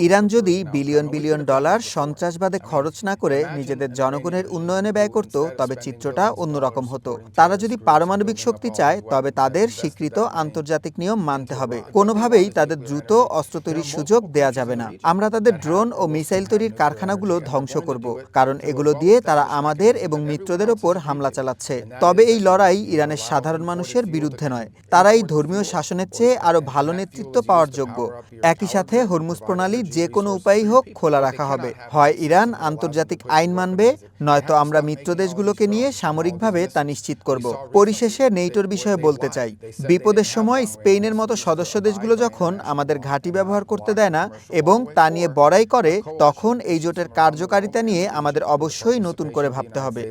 Iran যদি billion billion dollar সন্ত্রাসবাদে খরচ না করে নিজেদের জনগণের উন্নয়নে ব্যয় করত, তবে চিত্রটা অন্যরকম হতো। তারা যদি পারমাণবিক শক্তি চায়, তবে তাদের স্বীকৃত আন্তর্জাতিক নিয়ম মানতে হবে। কোনোভাবেই তাদের দ্রুত অস্ত্র তৈরির সুযোগ দেয়া যাবে না। আমরা তাদের ড্রোন ও মিসাইল তৈরির কারখানাগুলো ধ্বংস করব, কারণ এগুলো দিয়ে তারা আমাদের এবং মিত্রদের ওপর হামলা চালাচ্ছে। তবে এই লড়াই ইরানের সাধারণ মানুষের বিরুদ্ধে নয়। তারা এই ধর্মীয় শাসনের চেয়ে আরো ভালো নেতৃত্ব পাওয়ার যোগ্য। একই সাথে হরমুজ প্রণালী যে কোনো উপায়ই হোক খোলা রাখা হবে। হয় ইরান আন্তর্জাতিক আইন মানবে, নয়তো আমরা মিত্র দেশগুলোকে নিয়ে সামরিকভাবে তা নিশ্চিত করব। পরিশেষে নেটোর বিষয়ে বলতে চাই, বিপদের সময় স্পেনের মতো সদস্য দেশগুলো যখন আমাদের ঘাঁটি ব্যবহার করতে দেয় না এবং তা নিয়ে বড়াই করে, তখন এই জোটের কার্যকারিতা নিয়ে আমাদের অবশ্যই নতুন করে ভাবতে হবে।